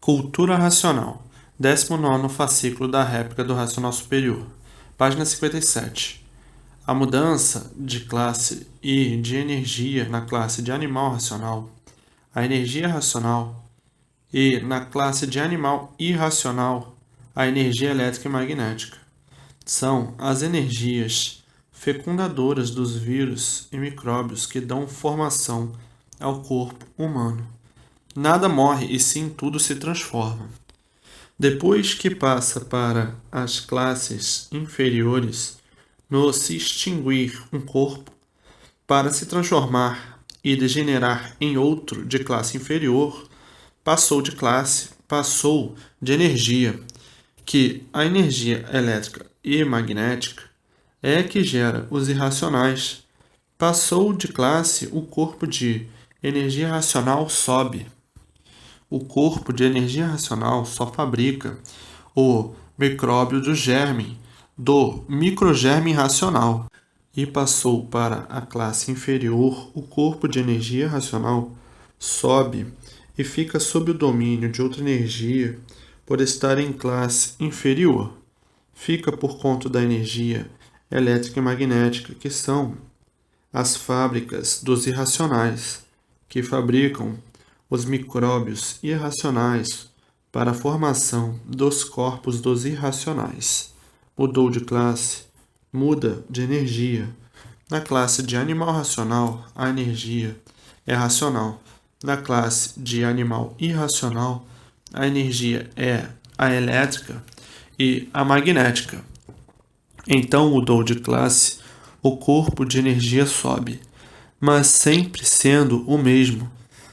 Cultura racional. 19º fascículo da réplica do racional superior. Página 57. A mudança de classe e de energia na classe de animal racional, a energia racional, e na classe de animal irracional, a energia elétrica e magnética. São as energias fecundadoras dos vírus e micróbios que dão formação ao corpo humano. Nada morre e sim tudo se transforma. Depois que passa para as classes inferiores, no se extinguir um corpo, para se transformar e degenerar em outro de classe inferior, passou de energia, que a energia elétrica e magnética é que gera os irracionais. Passou de classe, o corpo de energia racional sobe. O corpo de energia racional só fabrica o micróbio do microgerme racional. E passou para a classe inferior, o corpo de energia racional sobe e fica sob o domínio de outra energia por estar em classe inferior. Fica por conta da energia elétrica e magnética, que são as fábricas dos irracionais, que fabricam os micróbios irracionais para a formação dos corpos dos irracionais. Mudou de classe, muda de energia. Na classe de animal racional, a energia é racional. Na classe de animal irracional, a energia é a elétrica e a magnética. Então mudou de classe, o corpo de energia sobe, mas sempre sendo o mesmo,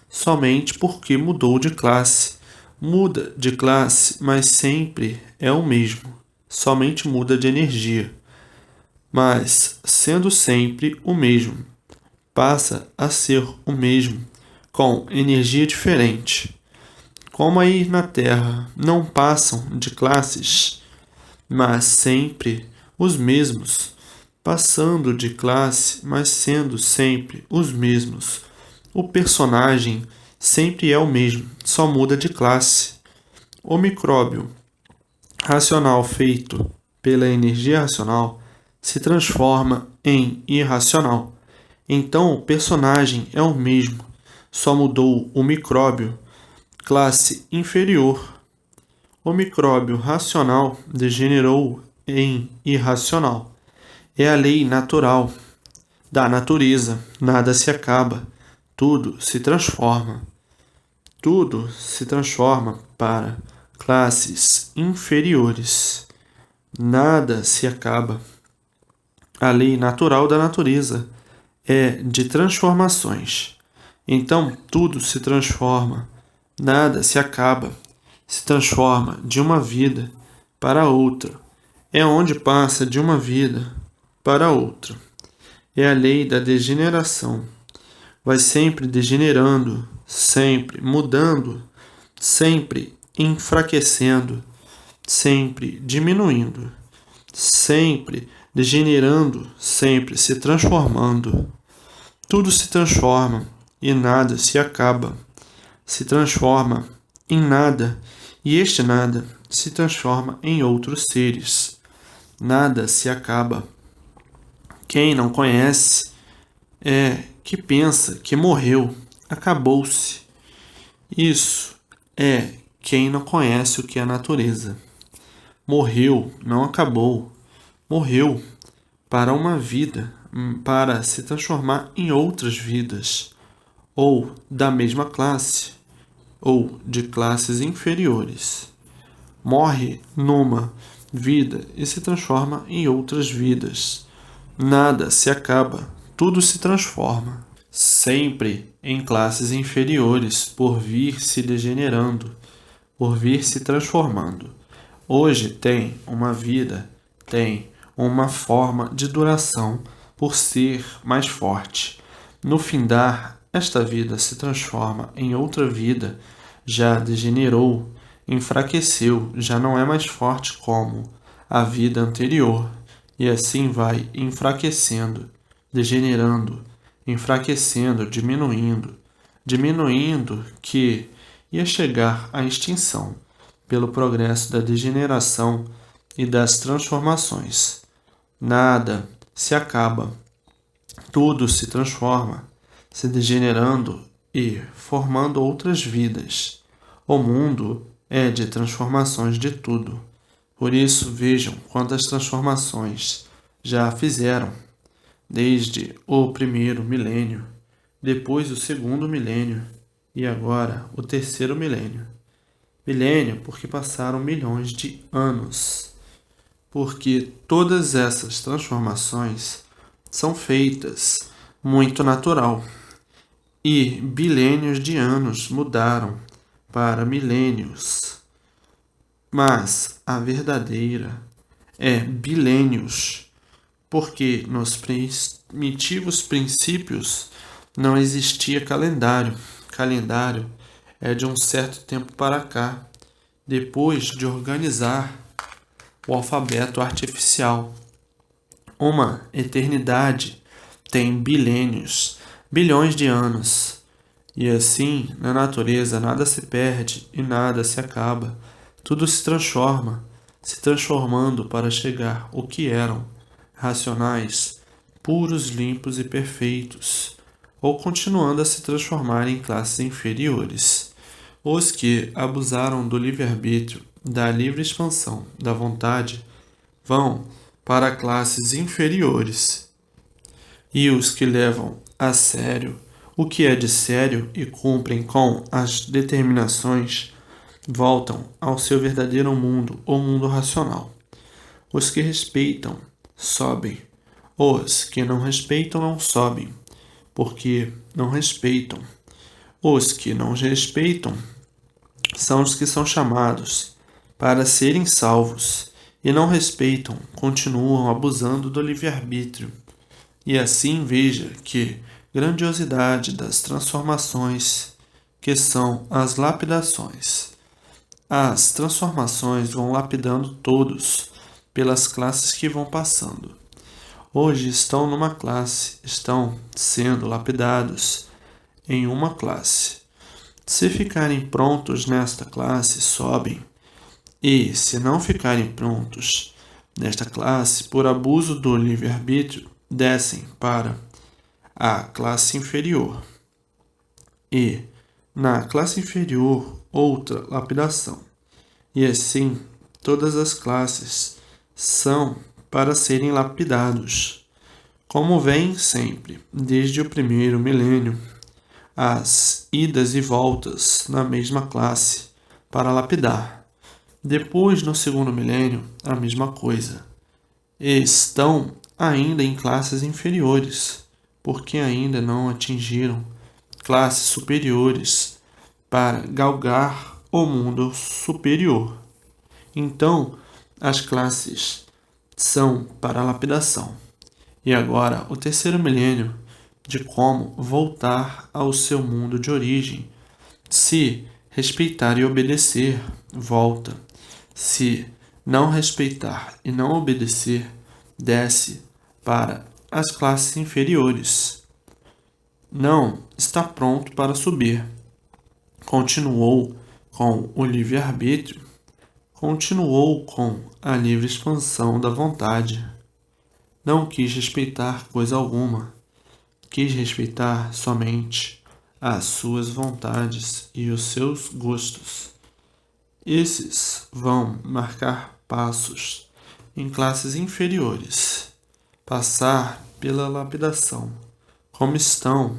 somente porque mudou de classe. Muda de classe, mas sempre é o mesmo, somente muda de energia. Mas, sendo sempre o mesmo, passa a ser o mesmo, com energia diferente. Como aí na Terra não passam de classes, mas sempre os mesmos, passando de classe, mas sendo sempre os mesmos. O personagem sempre é o mesmo, só muda de classe. O micróbio racional feito pela energia racional se transforma em irracional. Então o personagem é o mesmo, só mudou o micróbio, classe inferior. O micróbio racional degenerou em irracional. É a lei natural da natureza, nada se acaba, tudo se transforma. Tudo se transforma para classes inferiores. Nada se acaba. A lei natural da natureza é de transformações. Então tudo se transforma. Nada se acaba. Se transforma de uma vida para outra. É onde passa de uma vida para outra. É a lei da degeneração. Vai sempre degenerando, sempre mudando, sempre enfraquecendo, sempre diminuindo, sempre degenerando, sempre se transformando. Tudo se transforma e nada se acaba. Se transforma em nada e este nada se transforma em outros seres. Nada se acaba. Quem não conhece é que pensa que morreu, acabou-se. Isso é quem não conhece o que é a natureza. Morreu, não acabou. Morreu para uma vida, para se transformar em outras vidas, ou da mesma classe, ou de classes inferiores. Morre numa vida e se transforma em outras vidas. Nada se acaba, tudo se transforma. Sempre em classes inferiores, por vir se degenerando, por vir se transformando. Hoje tem uma vida, tem uma forma de duração por ser mais forte. No findar, esta vida se transforma em outra vida, já degenerou, enfraqueceu, já não é mais forte como a vida anterior, e assim vai enfraquecendo, degenerando, enfraquecendo, diminuindo, que ia chegar à extinção pelo progresso da degeneração e das transformações. Nada se acaba, tudo se transforma, se degenerando e formando outras vidas. O mundo é de transformações de tudo. Por isso, vejam quantas transformações já fizeram, desde o primeiro milênio, depois o segundo milênio e agora o terceiro milênio. Milênio porque passaram milhões de anos. Porque todas essas transformações são feitas muito natural. E bilênios de anos mudaram para milênios. Mas a verdadeira é bilênios, porque nos primitivos princípios não existia calendário. Calendário é de um certo tempo para cá, depois de organizar o alfabeto artificial. Uma eternidade tem bilênios, bilhões de anos. E assim, na natureza, nada se perde e nada se acaba. Tudo se transforma, se transformando para chegar ao que eram, racionais, puros, limpos e perfeitos, ou continuando a se transformar em classes inferiores. Os que abusaram do livre-arbítrio, da livre expansão, da vontade, vão para classes inferiores. E os que levam a sério o que é de sério e cumprem com as determinações voltam ao seu verdadeiro mundo, o mundo racional. Os que respeitam sobem. Os que não respeitam não sobem, porque não respeitam. Os que não respeitam são os que são chamados para serem salvos e não respeitam, continuam abusando do livre-arbítrio. E assim veja que grandiosidade das transformações, que são as lapidações. As transformações vão lapidando todos pelas classes que vão passando. Hoje estão numa classe, estão sendo lapidados em uma classe. Se ficarem prontos nesta classe, sobem. E, se não ficarem prontos nesta classe, por abuso do livre-arbítrio, descem para a classe inferior. E, na classe inferior, outra lapidação. E assim, todas as classes são para serem lapidados. Como vem sempre, desde o primeiro milênio, as idas e voltas na mesma classe para lapidar. Depois, no segundo milênio, a mesma coisa. Estão ainda em classes inferiores, porque ainda não atingiram classes superiores para galgar o mundo superior. Então, as classes são para a lapidação. E agora, o terceiro milênio de como voltar ao seu mundo de origem. Se respeitar e obedecer, volta. Se não respeitar e não obedecer, desce para as classes inferiores. Não está pronto para subir. Continuou com o livre-arbítrio, continuou com a livre expansão da vontade. Não quis respeitar coisa alguma, quis respeitar somente as suas vontades e os seus gostos. Esses vão marcar passos em classes inferiores, passar pela lapidação, como estão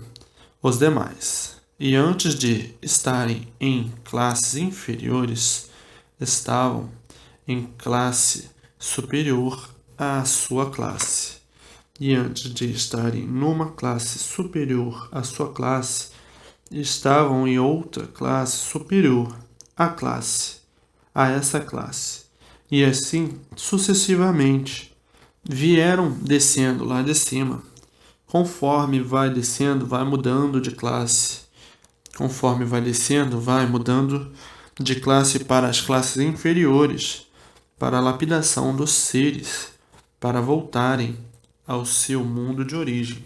os demais. E antes de estarem em classes inferiores, estavam em classe superior à sua classe. E antes de estarem numa classe superior à sua classe, estavam em outra classe superior à classe, a essa classe. E assim sucessivamente vieram descendo lá de cima. Conforme vai descendo, vai mudando de classe. Conforme vai descendo, vai mudando de classe para as classes inferiores, para a lapidação dos seres, para voltarem ao seu mundo de origem.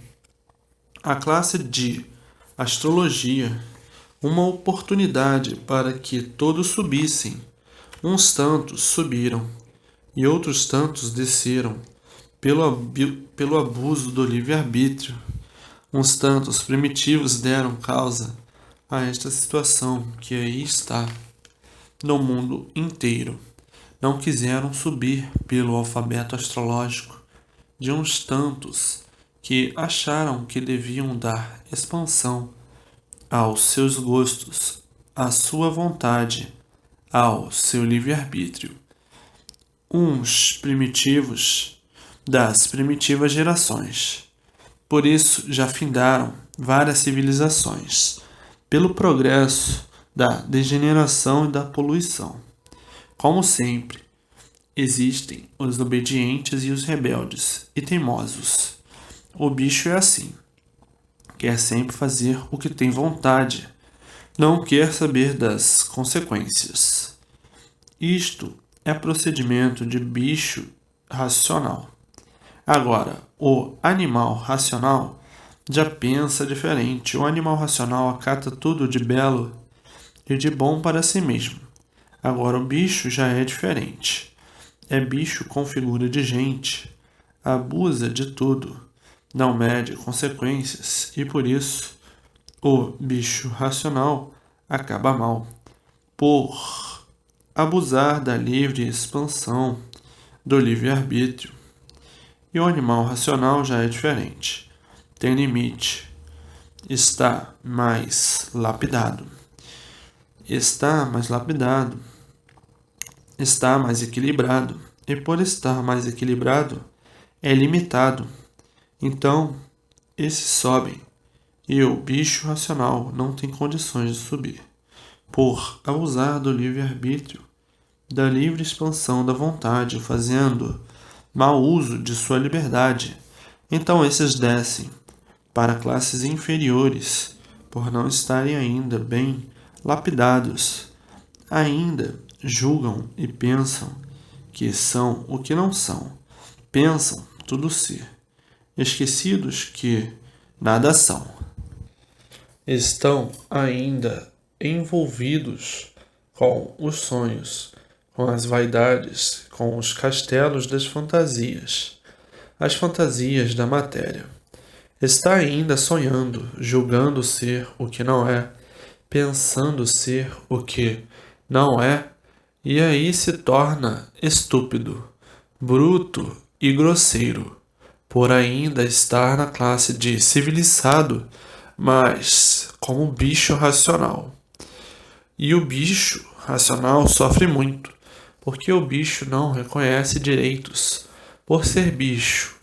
A classe de astrologia uma oportunidade para que todos subissem. Uns tantos subiram e outros tantos desceram pelo abuso do livre-arbítrio. Uns tantos primitivos deram causa a esta situação que aí está no mundo inteiro. Não quiseram subir pelo alfabeto astrológico de uns tantos que acharam que deviam dar expansão aos seus gostos, à sua vontade, ao seu livre-arbítrio. Uns primitivos das primitivas gerações. Por isso já findaram várias civilizações, pelo progresso da degeneração e da poluição. Como sempre, existem os obedientes e os rebeldes e teimosos. O bicho é assim. Quer sempre fazer o que tem vontade, não quer saber das consequências. Isto é procedimento de bicho racional. Agora, o animal racional já pensa diferente. O animal racional acata tudo de belo e de bom para si mesmo. Agora, o bicho já é diferente. É bicho com figura de gente, abusa de tudo, não mede consequências e por isso o bicho racional acaba mal, por abusar da livre expansão do livre-arbítrio. E o animal racional já é diferente, tem limite, está mais lapidado. Está mais lapidado, está mais equilibrado, e por estar mais equilibrado, é limitado. Então, esses sobem, e o bicho racional não tem condições de subir, por abusar do livre-arbítrio, da livre expansão da vontade, fazendo mau uso de sua liberdade. Então, esses descem para classes inferiores, por não estarem ainda bem lapidados, ainda julgam e pensam que são o que não são, pensam tudo ser, esquecidos que nada são. Estão ainda envolvidos com os sonhos, com as vaidades, com os castelos das fantasias, as fantasias da matéria. Está ainda sonhando, julgando ser o que não é, pensando ser o que não é, e aí se torna estúpido, bruto e grosseiro, por ainda estar na classe de civilizado, mas como bicho racional. E o bicho racional sofre muito, porque o bicho não reconhece direitos por ser bicho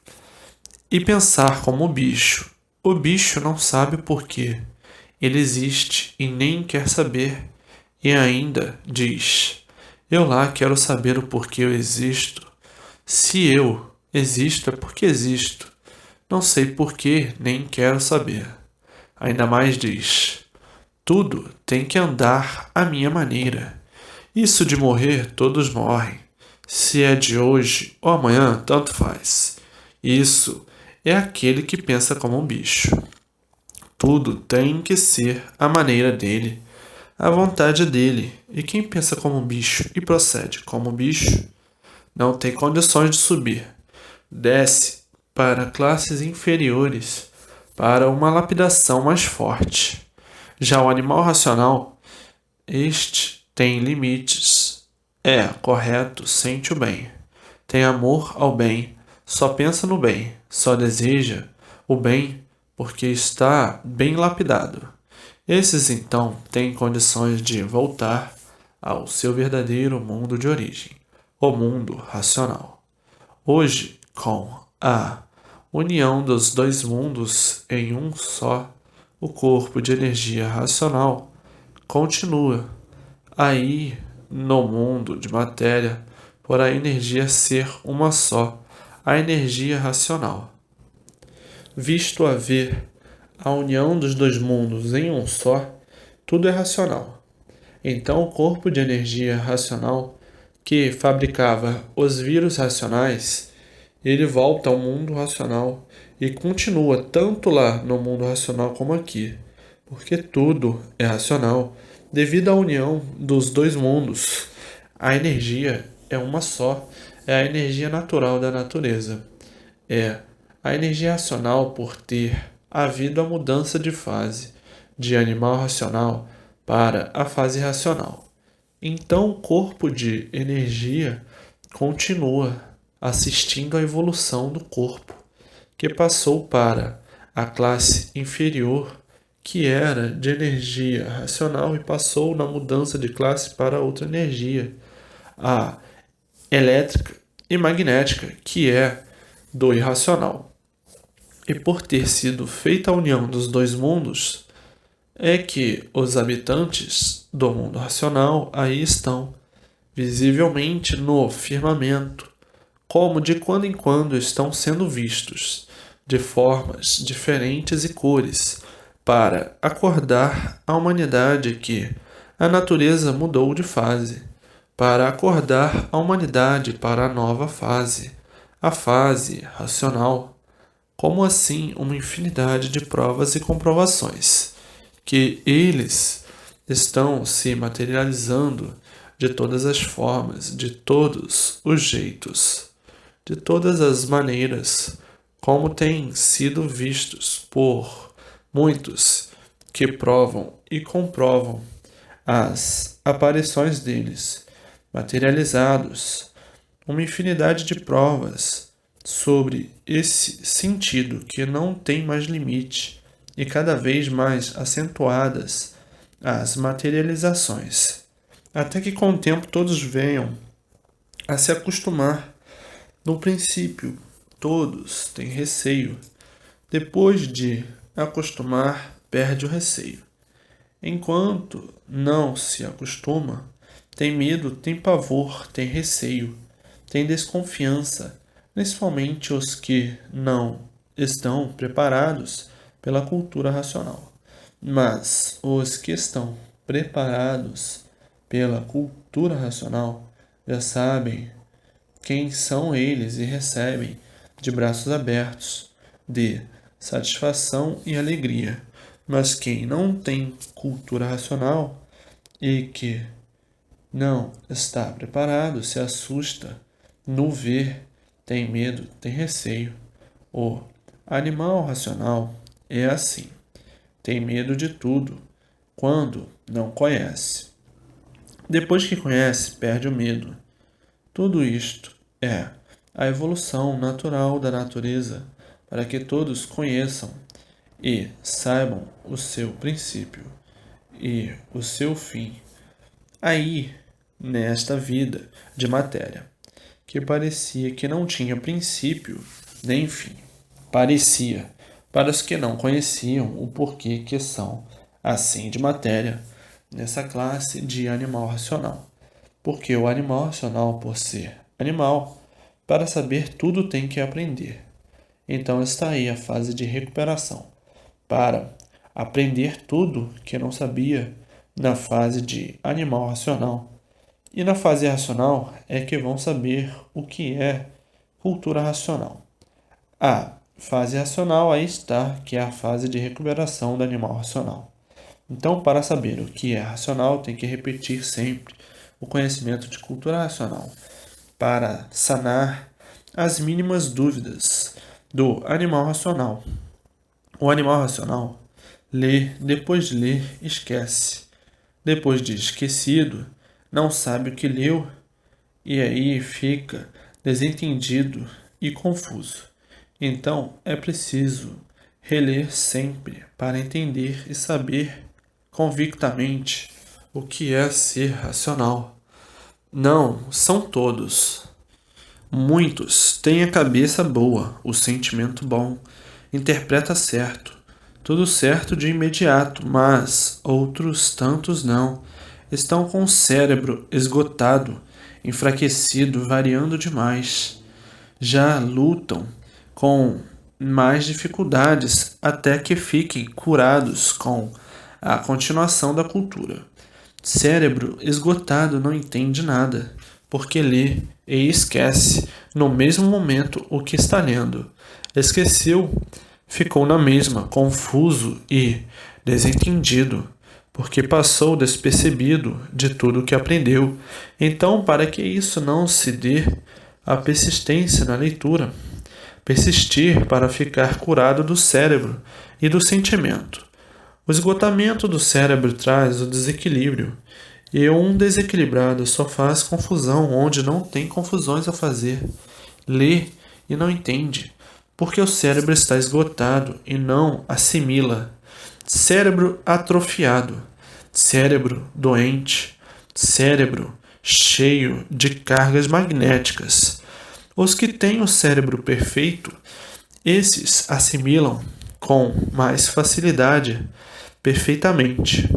e pensar como bicho. O bicho não sabe por quê. Ele existe e nem quer saber, e ainda diz: eu lá quero saber o porquê eu existo. Se eu existo é porque existo. Não sei porquê, nem quero saber. Ainda mais diz: tudo tem que andar à minha maneira. Isso de morrer, todos morrem. Se é de hoje ou amanhã, tanto faz. Isso é aquele que pensa como um bicho. Tudo tem que ser a maneira dele, a vontade dele. E quem pensa como um bicho e procede como um bicho, não tem condições de subir. Desce para classes inferiores, para uma lapidação mais forte. Já o animal racional, este tem limites, é correto, sente o bem, tem amor ao bem, só pensa no bem, só deseja o bem porque está bem lapidado. Esses então têm condições de voltar ao seu verdadeiro mundo de origem, o mundo racional. Hoje, com a união dos dois mundos em um só, o corpo de energia racional continua aí no mundo de matéria, por a energia ser uma só, a energia racional. Visto haver a união dos dois mundos em um só, tudo é racional. Então o corpo de energia racional que fabricava os vírus racionais, ele volta ao mundo racional e continua tanto lá no mundo racional como aqui, porque tudo é racional devido à união dos dois mundos. A energia é uma só, é a energia natural da natureza. É a energia racional por ter havido a mudança de fase de animal racional para a fase racional. Então, o corpo de energia continua assistindo à evolução do corpo, que passou para a classe inferior, que era de energia racional, e passou na mudança de classe para outra energia, a elétrica e magnética, que é do irracional. E por ter sido feita a união dos dois mundos, é que os habitantes do mundo racional aí estão, visivelmente no firmamento, como de quando em quando estão sendo vistos, de formas diferentes e cores, para acordar a humanidade que a natureza mudou de fase, para acordar a humanidade para a nova fase, a fase racional. Como assim uma infinidade de provas e comprovações, que eles estão se materializando de todas as formas, de todos os jeitos, de todas as maneiras, como têm sido vistos por muitos que provam e comprovam as aparições deles, materializados, uma infinidade de provas sobre esse sentido que não tem mais limite e cada vez mais acentuadas as materializações, até que com o tempo todos venham a se acostumar. No princípio, todos têm receio. Depois de acostumar, perde o receio. Enquanto não se acostuma, tem medo, tem pavor, tem receio, tem desconfiança, principalmente os que não estão preparados pela cultura racional. Mas os que estão preparados pela cultura racional já sabem quem são eles e recebem de braços abertos, de satisfação e alegria. Mas quem não tem cultura racional e que não está preparado se assusta no ver, tem medo, tem receio. O animal racional é assim, tem medo de tudo quando não conhece. Depois que conhece, perde o medo. Tudo isto é a evolução natural da natureza para que todos conheçam e saibam o seu princípio e o seu fim. Aí, nesta vida de matéria, que parecia que não tinha princípio nem fim. Parecia, para os que não conheciam o porquê que são assim de matéria, nessa classe de animal racional. Porque o animal racional, por ser animal, para saber tudo tem que aprender. Então está aí a fase de recuperação, para aprender tudo que não sabia na fase de animal racional. E na fase racional é que vão saber o que é cultura racional. A fase racional aí está, que é a fase de recuperação do animal racional. Então, para saber o que é racional, tem que repetir sempre o conhecimento de cultura racional, para sanar as mínimas dúvidas do animal racional. O animal racional lê, depois de ler, esquece. Depois de esquecido, não sabe o que leu e aí fica desentendido e confuso. Então, é preciso reler sempre para entender e saber convictamente o que é ser racional. Não são todos. Muitos têm a cabeça boa, o sentimento bom, interpreta certo, tudo certo de imediato, mas outros tantos não. Estão com o cérebro esgotado, enfraquecido, variando demais. Já lutam com mais dificuldades até que fiquem curados com a continuação da cultura. Cérebro esgotado não entende nada, porque lê e esquece no mesmo momento o que está lendo. Esqueceu, ficou na mesma, confuso e desentendido, porque passou despercebido de tudo o que aprendeu. Então, para que isso não se dê, a persistência na leitura. Persistir para ficar curado do cérebro e do sentimento. O esgotamento do cérebro traz o desequilíbrio, e um desequilibrado só faz confusão onde não tem confusões a fazer. Lê e não entende, porque o cérebro está esgotado e não assimila. Cérebro atrofiado, cérebro doente, cérebro cheio de cargas magnéticas. Os que têm o cérebro perfeito, esses assimilam com mais facilidade, perfeitamente.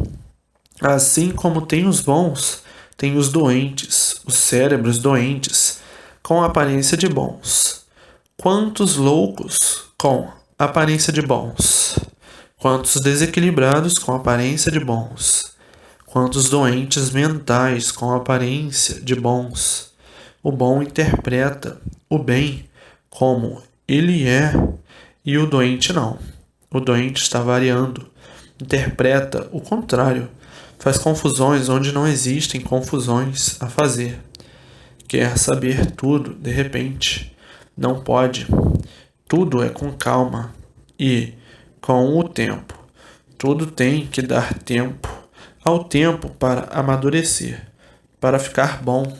Assim como tem os bons, tem os doentes, os cérebros doentes, com aparência de bons. Quantos loucos com aparência de bons? Quantos desequilibrados com aparência de bons? Quantos doentes mentais com aparência de bons? O bom interpreta o bem como ele é e o doente não. O doente está variando, interpreta o contrário, faz confusões onde não existem confusões a fazer. Quer saber tudo de repente, não pode. Tudo é com calma e com o tempo. Tudo tem que dar tempo ao tempo para amadurecer, para ficar bom.